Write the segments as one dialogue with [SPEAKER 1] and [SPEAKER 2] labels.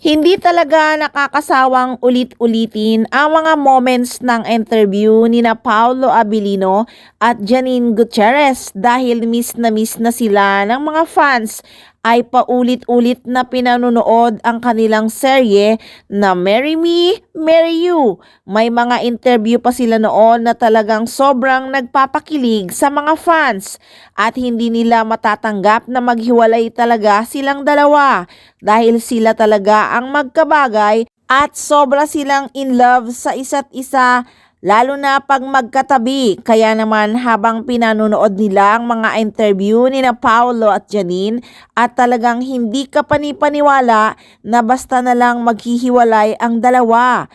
[SPEAKER 1] Hindi talaga nakakasawang ulit-ulitin ang mga moments ng interview ni na Paolo Abilino at Janine Gutierrez dahil miss na sila ng mga fans ay paulit-ulit na pinanonood ang kanilang serye na Marry Me, Marry You. May mga interview pa sila noon na talagang sobrang nagpapakilig sa mga fans at hindi nila matatanggap na maghiwalay talaga silang dalawa dahil sila talaga ang magkabagay at sobra silang in love sa isa't isa lalo na pag magkatabi. Kaya naman habang pinanonood nila ang mga interview ni na Paolo at Janine at talagang hindi ka panipaniwala na basta na lang maghihiwalay ang dalawa.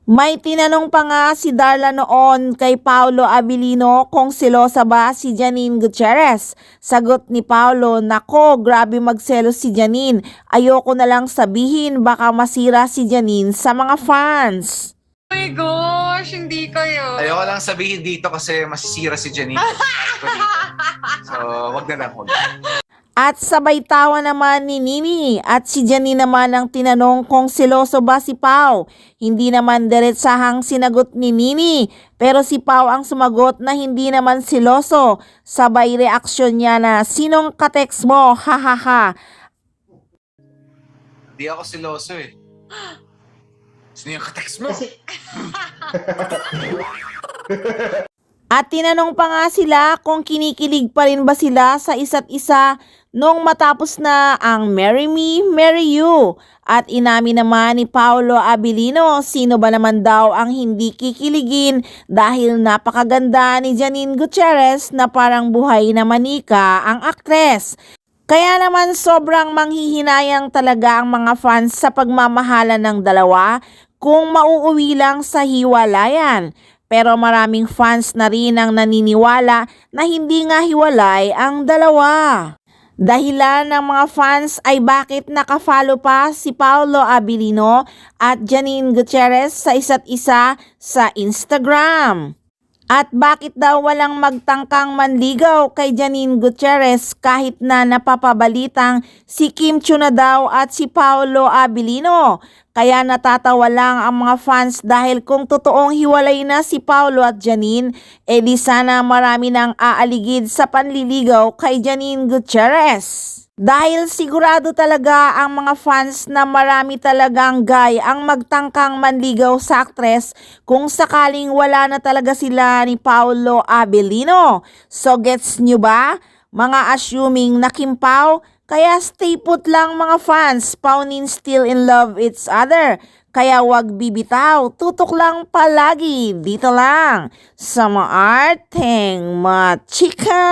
[SPEAKER 1] May tinanong pa nga si Darla noon kay Paolo Abilino kung selosa ba si Janine Gutierrez. Sagot ni Paolo, nako grabe magselos si Janine. Ayoko na lang sabihin baka masira si Janine sa mga fans.
[SPEAKER 2] Oh my gosh, hindi kayo.
[SPEAKER 3] Ayoko lang sabihin dito kasi masisira si Janine. So, wag na lang.
[SPEAKER 1] At sabay tawa naman ni Nini at si Janine naman ang tinanong kung seloso ba si Pao. Hindi naman diretsahang sinagot ni Nini pero si Pao ang sumagot na hindi naman seloso. Sabay reaksyon niya na sinong katext mo, hahaha.
[SPEAKER 3] Di ako siloso eh. Sino yung katext mo?
[SPEAKER 1] At tinanong pa nga sila kung kinikilig pa rin ba sila sa isa't isa nung matapos na ang Marry Me, Marry You. At inamin naman ni Paolo Abilino sino ba naman daw ang hindi kikiligin dahil napakaganda ni Janine Gutierrez na parang buhay na manika ang aktres. Kaya naman sobrang manghihinayang talaga ang mga fans sa pagmamahalan ng dalawa kung mauuwi lang sa hiwalayan. Pero maraming fans na rin ang naniniwala na hindi nga hiwalay ang dalawa. Dahilan ng mga fans ay bakit nakafollow pa si Paolo Abilino at Janine Gutierrez sa isa't isa sa Instagram. At bakit daw walang magtangkang manligaw kay Janine Gutierrez kahit na napapabalitang si Kim Chiu na daw at si Paolo Abilino. Kaya natatawa lang ang mga fans dahil kung totoong hiwalay na si Paolo at Janine, di sana marami nang aaligid sa panliligaw kay Janine Gutierrez. Dahil sigurado talaga ang mga fans na marami talagang guy ang magtangkang manligaw sa aktres kung sakaling wala na talaga sila ni Paolo Abilino. So gets nyo ba? Mga assuming na Kim Pao? Kaya stay put lang mga fans, Paunin still in love each other. Kaya wag bibitaw, tutok lang palagi, dito lang sa Maarteng Machika.